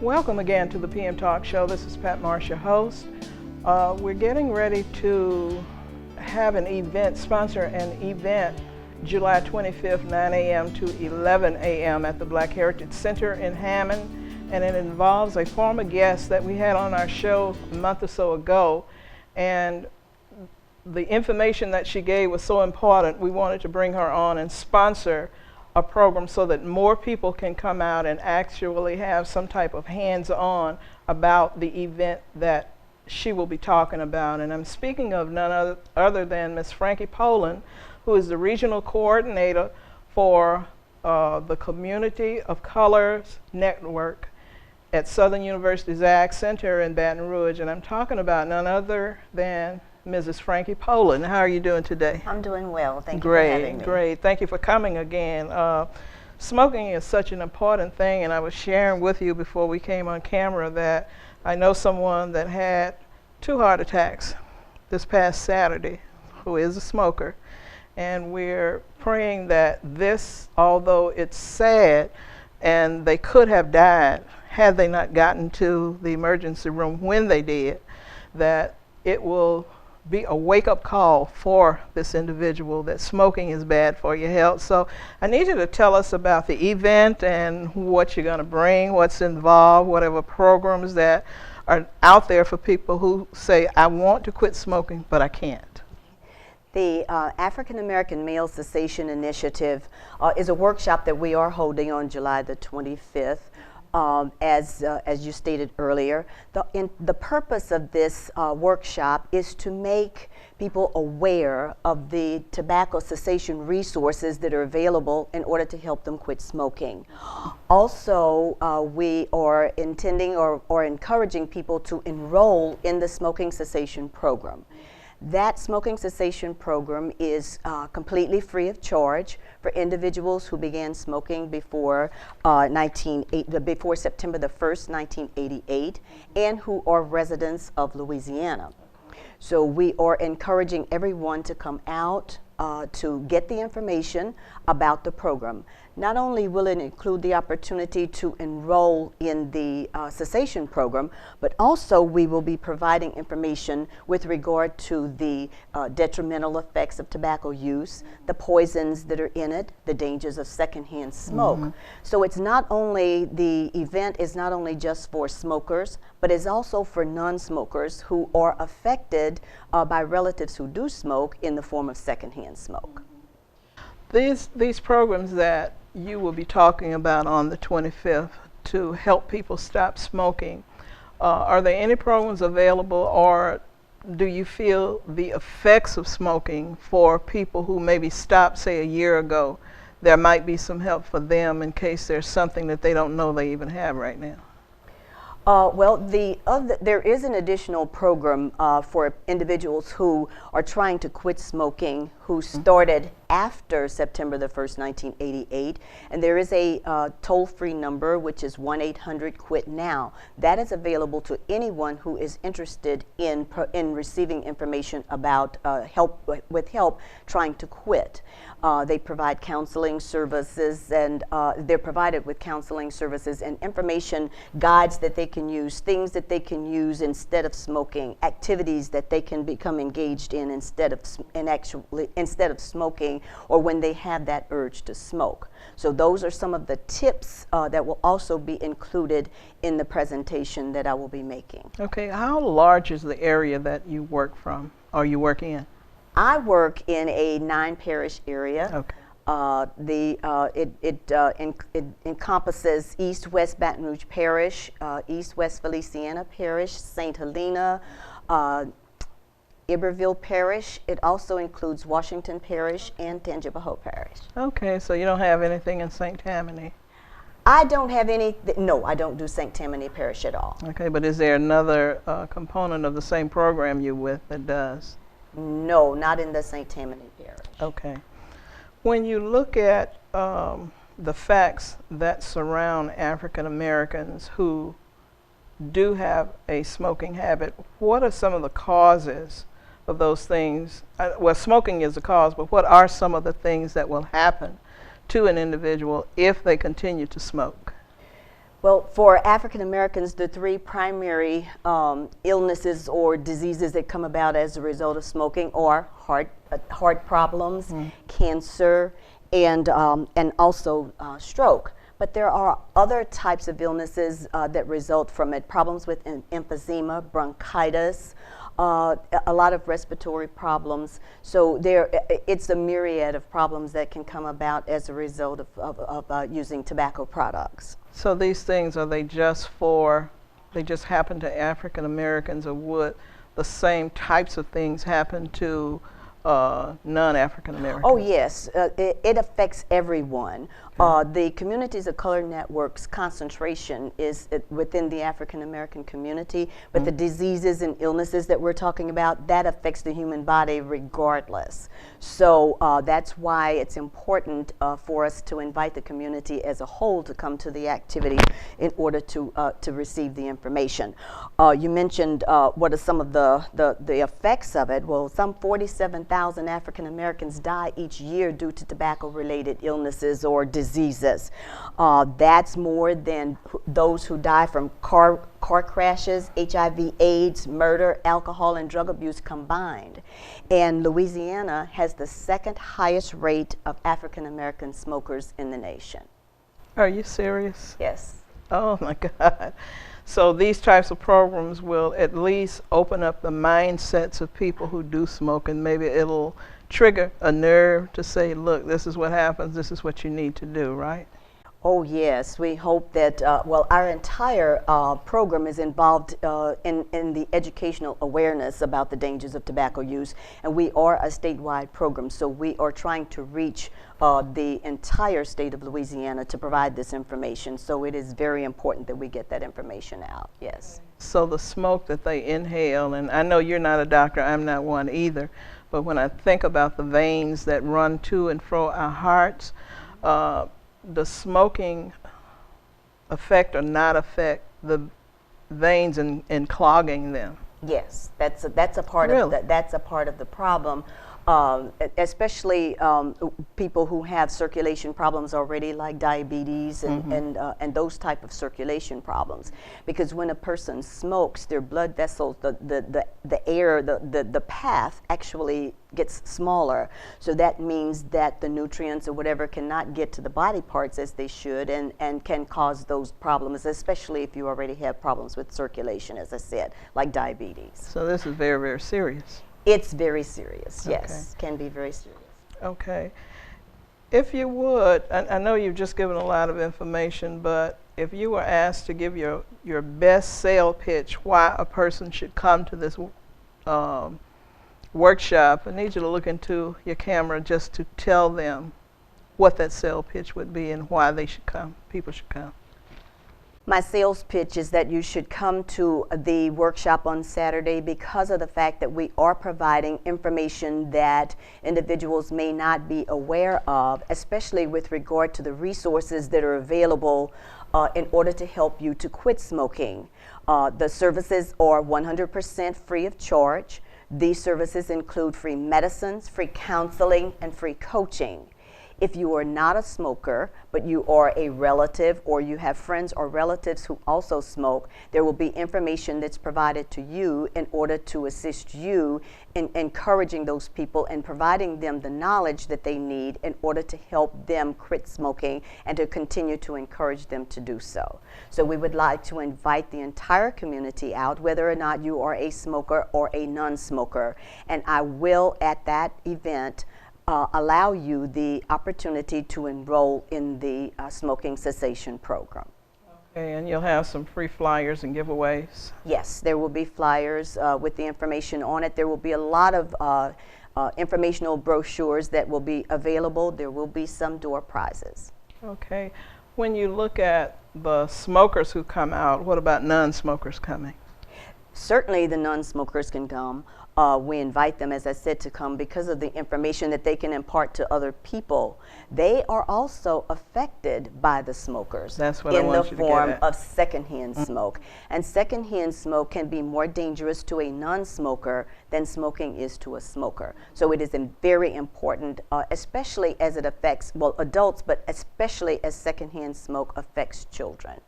Welcome again to the PM Talk Show. This is Pat Marsh, your host. We're getting ready to have an event, sponsor an event, July 25th, 9 a.m. to 11 a.m. at the Black Heritage Center in Hammond, and it involves a former guest that we had on our show a month or so ago, and the information that she gave was so important, we wanted to bring her on and sponsor a program so that more people can come out and actually have some type of hands-on about the event that she will be talking about. And I'm speaking of none other than Ms. Frankie Poland, who is the regional coordinator for the Community of Colors Network at Southern University's Ag Center in Baton Rouge. And I'm talking about none other than Mrs. Frankie Poland. How are you doing today? I'm doing well. Thank you for having me. Great. Thank you for coming again. Smoking is such an important thing, and I was sharing with you before we came on camera that I know someone that had 2 heart attacks this past Saturday who is a smoker. And we're praying that this, although it's sad, and they could have died had they not gotten to the emergency room when they did, that it will be a wake-up call for this individual that smoking is bad for your health. So I need you to tell us about the event and what you're going to bring, what's involved, whatever programs that are out there for people who say, I want to quit smoking, but I can't. The African American Male Cessation Initiative is a workshop that we are holding on July the 25th. As you stated earlier, the purpose of this workshop is to make people aware of the tobacco cessation resources that are available in order to help them quit smoking. Also, we are intending or encouraging people to enroll in the smoking cessation program. That smoking cessation program is completely free of charge for individuals who began smoking before September the 1st, 1988, and who are residents of Louisiana. So we are encouraging everyone to come out to get the information about the program. Not only will it include the opportunity to enroll in the cessation program, but also we will be providing information with regard to the detrimental effects of tobacco use, the poisons that are in it, the dangers of secondhand smoke. Mm-hmm. So it's not only, the event is not only just for smokers, but it's also for non-smokers who are affected by relatives who do smoke in the form of secondhand smoke. These programs that you will be talking about on the 25th to help people stop smoking, are there any programs available, or do you feel the effects of smoking for people who maybe stopped, say, a year ago, there might be some help for them in case there's something that they don't know they even have right now? There is an additional program for individuals who are trying to quit smoking who started after September the 1st, 1988, and there is a toll-free number which is 1-800-QUIT-NOW. That is available to anyone who is interested in receiving information about help trying to quit. They provide counseling services, and they're provided with counseling services and information guides that they can use, things that they can use instead of smoking, activities that they can become engaged in instead of smoking, or when they have that urge to smoke. So those are some of the tips that will also be included in the presentation that I will be making. Okay, how large is the area that you work from, or you work in? I work in a 9-parish area. Okay. It encompasses East-West Baton Rouge Parish, East-West Feliciana Parish, St. Helena, Iberville Parish. It also includes Washington Parish and Tangipahoa Parish. Okay, so you don't have anything in St. Tammany? I don't have any, no, I don't do St. Tammany Parish at all. Okay, but is there another component of the same program you're with that does? No, not in the St. Tammany Parish. Okay. When you look at the facts that surround African Americans who do have a smoking habit, what are some of the causes of those things? Well, smoking is the cause, but what are some of the things that will happen to an individual if they continue to smoke? Well, for African Americans, the three primary illnesses or diseases that come about as a result of smoking are heart problems, cancer, and also stroke. But there are other types of illnesses that result from it, problems with emphysema, bronchitis, a lot of respiratory problems. So it's a myriad of problems that can come about as a result of using tobacco products. So these things, are they just they just happen to African Americans, or would the same types of things happen to non-African Americans? Oh yes, it affects everyone. The Communities of Color Network's concentration is within the African American community, but the diseases and illnesses that we're talking about, that affects the human body regardless. So that's why it's important for us to invite the community as a whole to come to the activity in order to receive the information. You mentioned what are some of the effects of it. Well, some 47,000 African Americans die each year due to tobacco-related illnesses or diseases. That's more than those who die from car crashes, HIV/AIDS, murder, alcohol, and drug abuse combined. And Louisiana has the second highest rate of African American smokers in the nation. Are you serious? Yes. Oh my God. So these types of programs will at least open up the mindsets of people who do smoke, and maybe it'll trigger a nerve to say, look, this is what happens, this is what you need to do, right? Oh yes, we hope that, well, our entire program is involved in the educational awareness about the dangers of tobacco use, and we are a statewide program, so we are trying to reach the entire state of Louisiana to provide this information, so it is very important that we get that information out, yes. So the smoke that they inhale, and I know you're not a doctor, I'm not one either, but when I think about the veins that run to and fro our hearts, does smoking affect or not affect the veins and clogging them? Yes, that's a part Really? of that's a part of the problem. Especially people who have circulation problems already, like diabetes and those type of circulation problems. Because when a person smokes, their blood vessels, the air, the path actually gets smaller. So that means that the nutrients or whatever cannot get to the body parts as they should, and can cause those problems, especially if you already have problems with circulation, as I said, like diabetes. So this is very, very serious. It's very serious, yes. Can be very serious. Okay. If you would, I know you've just given a lot of information, but if you were asked to give your best sale pitch why a person should come to this workshop, I need you to look into your camera just to tell them what that sale pitch would be and why they should come, people should come. My sales pitch is that you should come to the workshop on Saturday because of the fact that we are providing information that individuals may not be aware of, especially with regard to the resources that are available in order to help you to quit smoking. The services are 100% free of charge. These services include free medicines, free counseling, and free coaching. If you are not a smoker, but you are a relative or you have friends or relatives who also smoke, there will be information that's provided to you in order to assist you in encouraging those people and providing them the knowledge that they need in order to help them quit smoking and to continue to encourage them to do so. So we would like to invite the entire community out, whether or not you are a smoker or a non-smoker. And I will, at that event, allow you the opportunity to enroll in the smoking cessation program. Okay, and you'll have some free flyers and giveaways? Yes, there will be flyers with the information on it. There will be a lot of informational brochures that will be available. There will be some door prizes. Okay. When you look at the smokers who come out, what about non-smokers coming? Certainly the non-smokers can come. We invite them, as I said, to come because of the information that they can impart to other people. They are also affected by the smokers. That's what I want you to get at. In the form of secondhand smoke. And secondhand smoke can be more dangerous to a non-smoker than smoking is to a smoker. So it is very important, especially as it affects, well, adults, but especially as secondhand smoke affects children.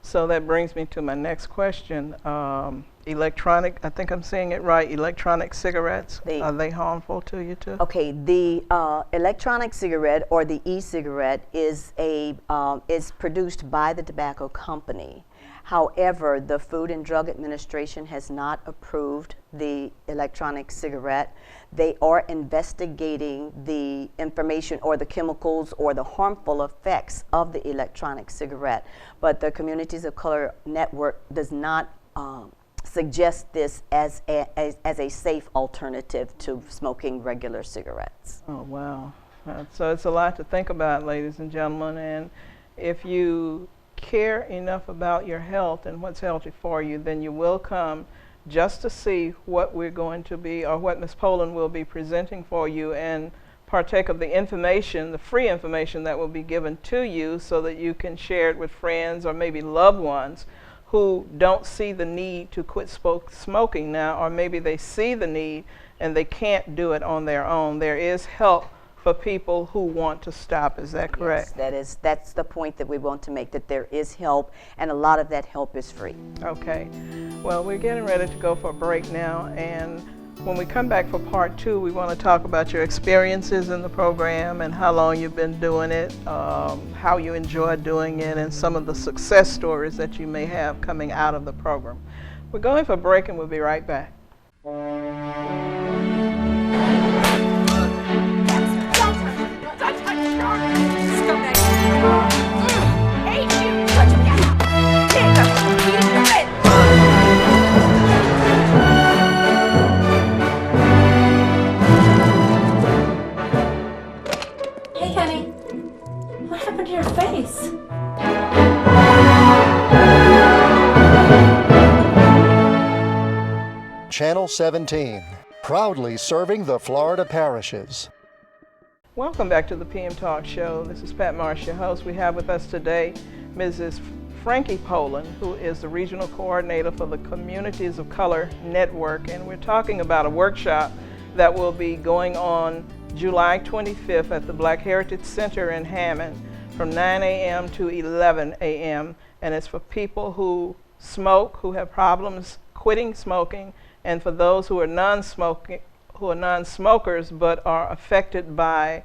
So that brings me to my next question. Electronic, I think I'm saying it right, electronic cigarettes, are they harmful to you too? Okay, the electronic cigarette or the e-cigarette is produced by the tobacco company. However, the Food and Drug Administration has not approved the electronic cigarette. They are investigating the information or the chemicals or the harmful effects of the electronic cigarette. But the Communities of Color Network does not suggest this as a safe alternative to smoking regular cigarettes. Oh, wow. So it's a lot to think about, ladies and gentlemen. And if you care enough about your health and what's healthy for you, then you will come just to see what we're going to be, or what Ms. Poland will be presenting for you, and partake of the information, the free information that will be given to you, so that you can share it with friends or maybe loved ones who don't see the need to quit smoking now, or maybe they see the need and they can't do it on their own. There is help for people who want to stop. Is that correct? Yes, that's the point that we want to make, that there is help, and a lot of that help is free. Okay. Well, we're getting ready to go for a break now, and when we come back for part 2, we want to talk about your experiences in the program and how long you've been doing it, how you enjoy doing it, and some of the success stories that you may have coming out of the program. We're going for a break, and we'll be right back. Hey, Kenny. What happened to your face? Channel 17, proudly serving the Florida parishes. Welcome back to the PM Talk Show. This is Pat Marsh, your host. We have with us today Mrs. Frankie Poland, who is the Regional Coordinator for the Communities of Color Network, and we're talking about a workshop that will be going on July 25th at the Black Heritage Center in Hammond from 9 a.m. to 11 a.m., and it's for people who smoke, who have problems quitting smoking, and for those who are non-smokers but are affected by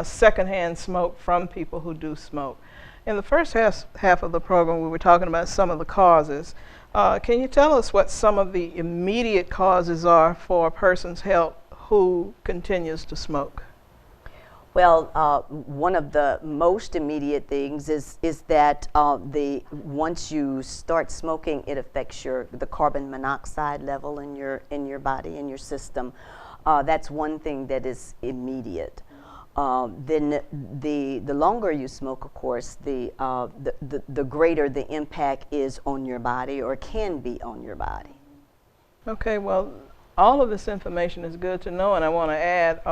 secondhand smoke from people who do smoke. In the first half of the program, we were talking about some of the causes. Can you tell us what some of the immediate causes are for a person's health who continues to smoke? Well, one of the most immediate things is that once you start smoking, it affects the carbon monoxide level in your body, in your system. That's one thing that is immediate. Then the longer you smoke, of course, the greater the impact is on your body, or can be on your body. Okay, well, all of this information is good to know, and I want to add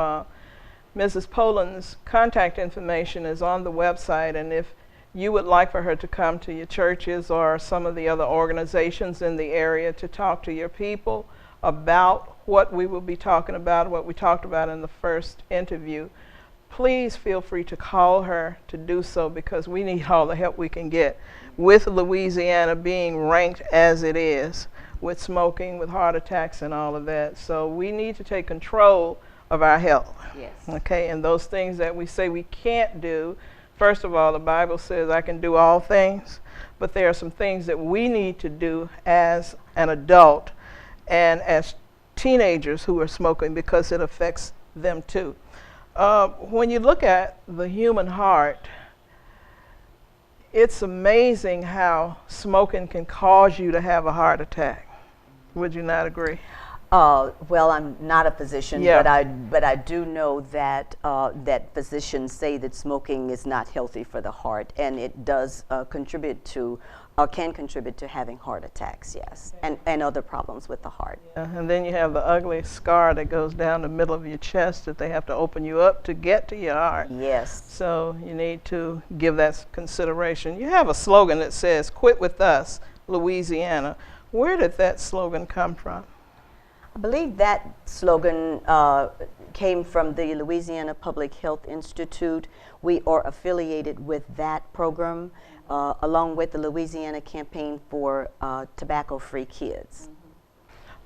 Mrs. Poland's contact information is on the website, and if you would like for her to come to your churches or some of the other organizations in the area to talk to your people about what we will be talking about, what we talked about in the first interview, please feel free to call her to do so, because we need all the help we can get, with Louisiana being ranked as it is with smoking, with heart attacks and all of that. So we need to take control of our health. Yes. Okay, and those things that we say we can't do, first of all, the Bible says I can do all things, but there are some things that we need to do as an adult and as teenagers who are smoking, because it affects them too. When you look at the human heart, it's amazing how smoking can cause you to have a heart attack. Would you not agree? Well, I'm not a physician, Yeah. but I do know that that physicians say that smoking is not healthy for the heart, and it does contribute to, or can contribute to, having heart attacks, yes, and other problems with the heart. And then you have the ugly scar that goes down the middle of your chest that they have to open you up to get to your heart. Yes. So you need to give that consideration. You have a slogan that says, "Quit with us, Louisiana." Where did that slogan come from? I believe that slogan came from the Louisiana Public Health Institute. We are affiliated with that program. along with the Louisiana Campaign for Tobacco-Free Kids.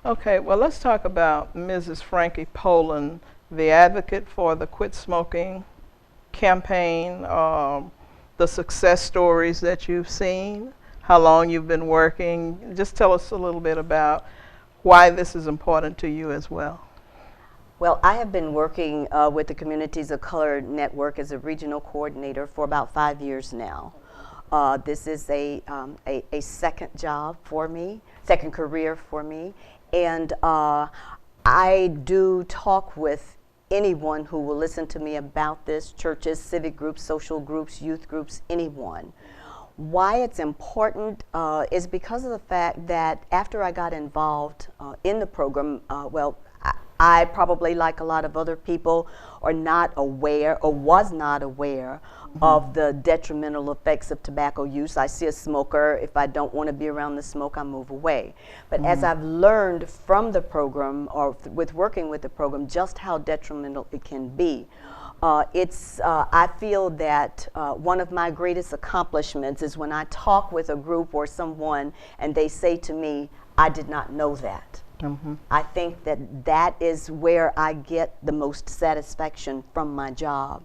Okay, well, let's talk about Mrs. Frankie Poland, the advocate for the Quit Smoking campaign, the success stories that you've seen, how long you've been working. Just tell us a little bit about why this is important to you as well. Well, I have been working with the Communities of Color Network as a regional coordinator for about 5 years now. This is a second job for me, second career for me, and I do talk with anyone who will listen to me about this, churches, civic groups, social groups, youth groups, anyone. Why it's important is because of the fact that after I got involved in the program, well, I probably, like a lot of other people, are not aware or was not aware of the detrimental effects of tobacco use. I see a smoker. If I don't want to be around the smoke, I move away. But as I've learned from the program or with working with the program just how detrimental it can be, I feel that one of my greatest accomplishments is when I talk with a group or someone and they say to me, I did not know that. I think that that is where I get the most satisfaction from my job,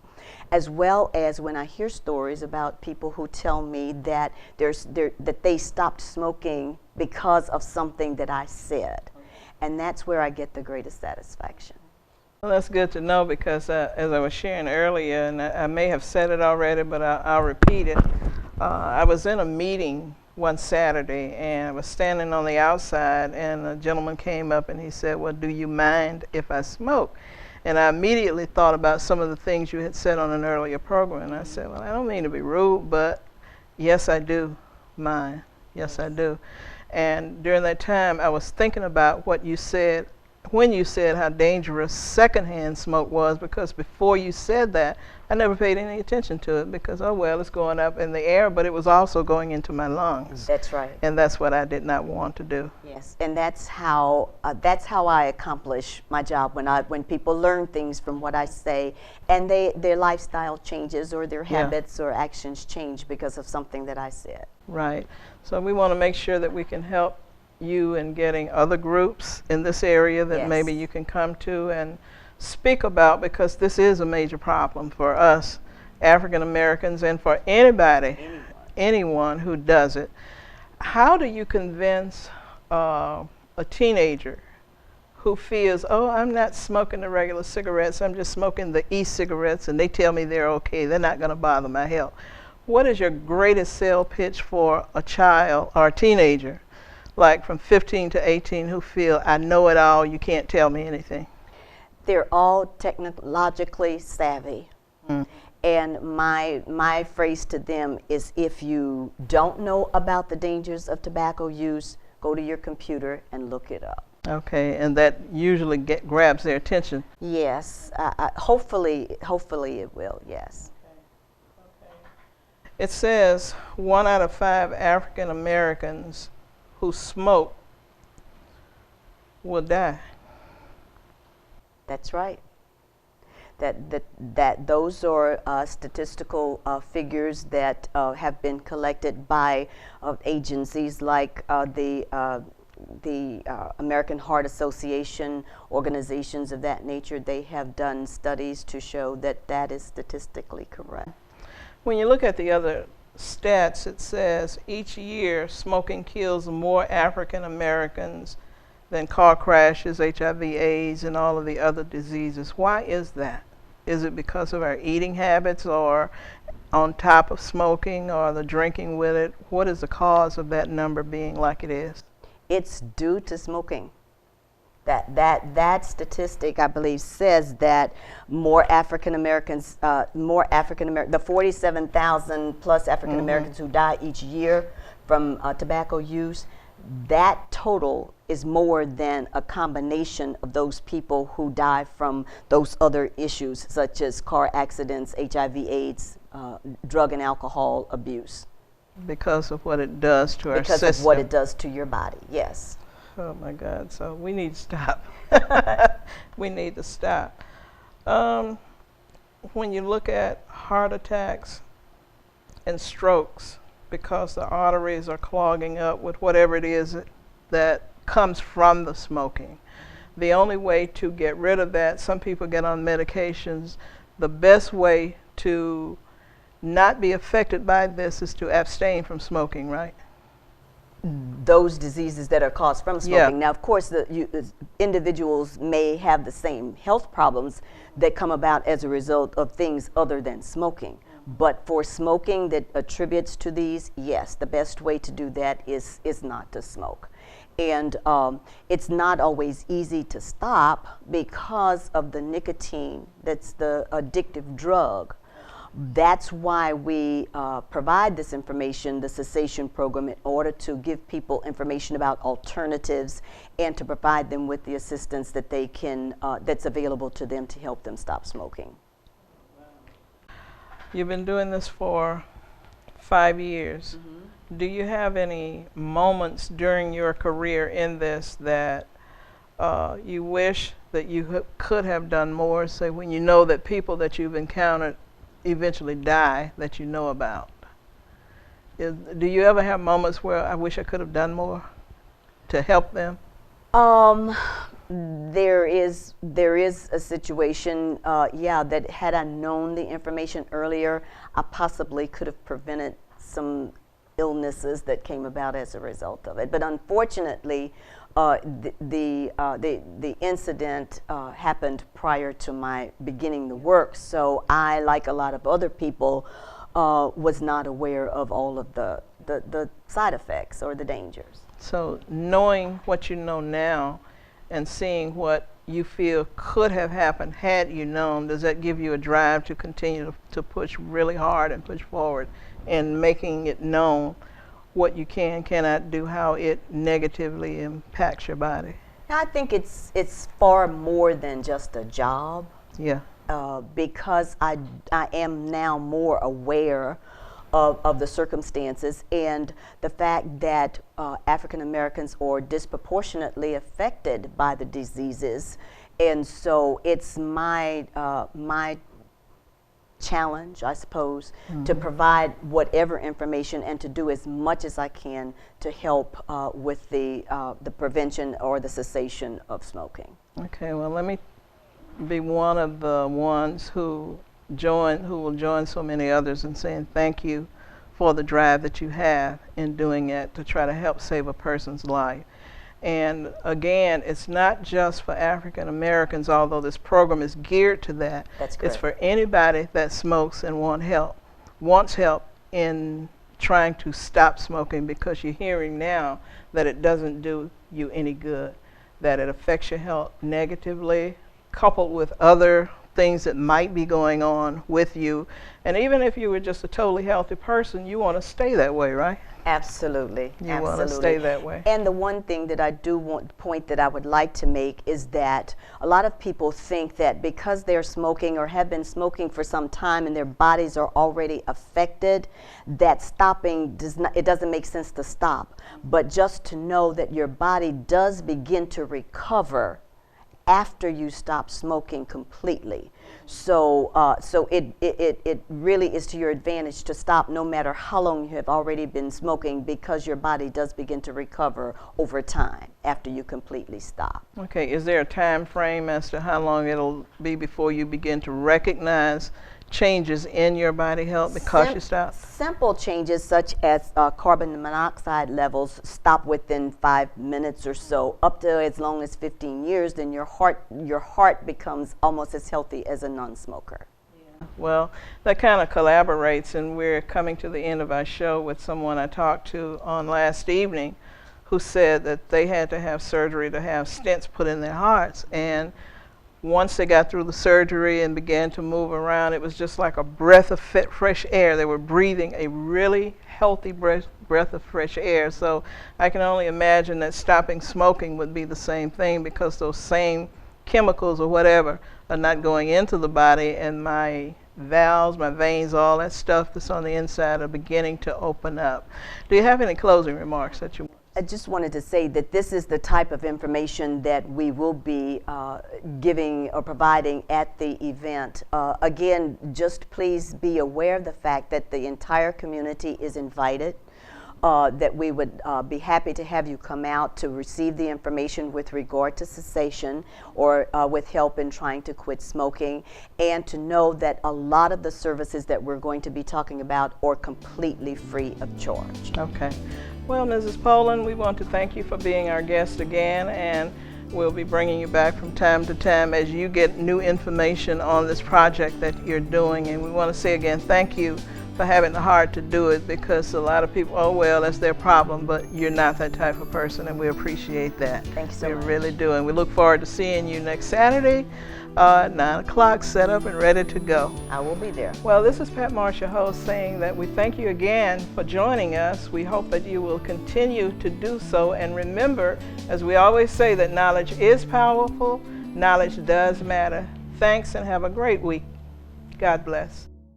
as well as when I hear stories about people who tell me that that they stopped smoking because of something that I said, and that's where I get the greatest satisfaction. Well, that's good to know because as I was sharing earlier, and I may have said it already, but I'll repeat it. I was in a meeting one Saturday, and I was standing on the outside, and a gentleman came up and he said, well, do you mind if I smoke? And I immediately thought about some of the things you had said on an earlier program, and I said, well, I don't mean to be rude, but yes, I do mind. Yes, I do. And during that time, I was thinking about what you said when you said how dangerous secondhand smoke was, because before you said that, I never paid any attention to it because, oh, well, it's going up in the air, but it was also going into my lungs. That's right. And that's what I did not want to do. Yes, and that's how I accomplish my job, when people learn things from what I say, and their lifestyle changes or their habits or actions change because of something that I said. Right. So we want to make sure that we can help you in getting other groups in this area that maybe you can come to and speak about, because this is a major problem for us African Americans and for anyone who does it. How do you convince a teenager who feels, oh, I'm not smoking the regular cigarettes, I'm just smoking the e-cigarettes, and they tell me they're okay, they're not going to bother my health? What is your greatest sale pitch for a child or a teenager, like from 15 to 18, who feel, I know it all, you can't tell me anything? They're all technologically savvy. And my phrase to them is, if you don't know about the dangers of tobacco use, go to your computer and look it up. Okay, and that usually grabs their attention. Yes, hopefully it will, yes. It says 1 out of 5 African Americans who smoke will die. That's right. That those are statistical figures that have been collected by agencies like the American Heart Association, organizations of that nature. They have done studies to show that that is statistically correct. When you look at the other stats, it says each year smoking kills more African Americans than car crashes, HIV/AIDS, and all of the other diseases. Why is that? Is it because of our eating habits, or on top of smoking, or the drinking with it? What is the cause of that number being like it is? It's due to smoking. That statistic, I believe, says that more African Americans, the 47,000 plus African Americans who die each year from tobacco use, that total is more than a combination of those people who die from those other issues, such as car accidents, HIV/AIDS, drug and alcohol abuse. Because of what it does to our system. Because of what it does to your body, yes. Oh my God, so we need to stop. We need to stop. When you look at heart attacks and strokes, because the arteries are clogging up with whatever it is that comes from the smoking. The only way to get rid of that, some people get on medications. The best way to not be affected by this is to abstain from smoking, right? Those diseases that are caused from smoking. Yeah. Now, of course, individuals may have the same health problems that come about as a result of things other than smoking. But for smoking that attributes to these, yes, the best way to do that is not to smoke. And it's not always easy to stop because of the nicotine that's the addictive drug. That's why we provide this information, the cessation program, in order to give people information about alternatives and to provide them with the assistance that they can, that's available to them to help them stop smoking. You've been doing this for 5 years. Do you have any moments during your career in this that you wish that you could have done more, say when you know that people that you've encountered eventually die that you know about? Do you ever have moments where I wish I could have done more to help them? There is a situation, yeah, that had I known the information earlier, I possibly could have prevented some illnesses that came about as a result of it. But unfortunately, the incident happened prior to my beginning the work, so I, like a lot of other people, was not aware of all of the side effects or the dangers. So knowing what you know now and seeing what you feel could have happened had you known, does that give you a drive to continue to push really hard and push forward in making it known what you cannot do, how it negatively impacts your body? I think it's far more than just a job. Yeah. Because I am now more aware of the circumstances and the fact that African Americans are disproportionately affected by the diseases, and so it's my challenge, I suppose, to provide whatever information and to do as much as I can to help with the prevention or the cessation of smoking. Okay, well, let me be one of the ones who will join so many others in saying thank you for the drive that you have in doing it to try to help save a person's life. And again, it's not just for African Americans, although this program is geared to that. That's correct. It's for anybody that smokes and wants help in trying to stop smoking, because you're hearing now that it doesn't do you any good, that it affects your health negatively, coupled with other things that might be going on with you. And even if you were just a totally healthy person, you want to stay that way, right? Absolutely. You want to stay that way. And the one thing that I do want, point that I would like to make is that a lot of people think that because they're smoking or have been smoking for some time and their bodies are already affected, that stopping it doesn't make sense to stop. But just to know that your body does begin to recover after you stop smoking completely. So it really is to your advantage to stop no matter how long you have already been smoking, because your body does begin to recover over time after you completely stop. Okay, is there a time frame as to how long it'll be before you begin to recognize changes in your body health because you stop? Simple changes such as carbon monoxide levels stop within 5 minutes or so, up to as long as 15 years, then your heart becomes almost as healthy as a non-smoker. Yeah. Well, that kind of collaborates, and we're coming to the end of our show with someone I talked to on last evening who said that they had to have surgery to have stents put in their hearts, and once they got through the surgery and began to move around, it was just like a breath of fresh air. They were breathing a really healthy breath of fresh air. So I can only imagine that stopping smoking would be the same thing, because those same chemicals or whatever are not going into the body, and my valves, my veins, all that stuff that's on the inside are beginning to open up. Do you have any closing remarks that you? I just wanted to say that this is the type of information that we will be giving or providing at the event. Again, just please be aware of the fact that the entire community is invited that we would be happy to have you come out to receive the information with regard to cessation or with help in trying to quit smoking, and to know that a lot of the services that we're going to be talking about are completely free of charge. Okay. Well, Mrs. Poland, we want to thank you for being our guest again, and we'll be bringing you back from time to time as you get new information on this project that you're doing. And we want to say again, thank you for having the heart to do it, because a lot of people, oh well, that's their problem, but you're not that type of person, and we appreciate that. Thank you so much. We really do, and we look forward to seeing you next Saturday, 9 o'clock, set up and ready to go. I will be there. Well, this is Pat Marcia, host, saying that we thank you again for joining us. We hope that you will continue to do so, and remember, as we always say, that knowledge is powerful, knowledge does matter. Thanks, and have a great week. God bless.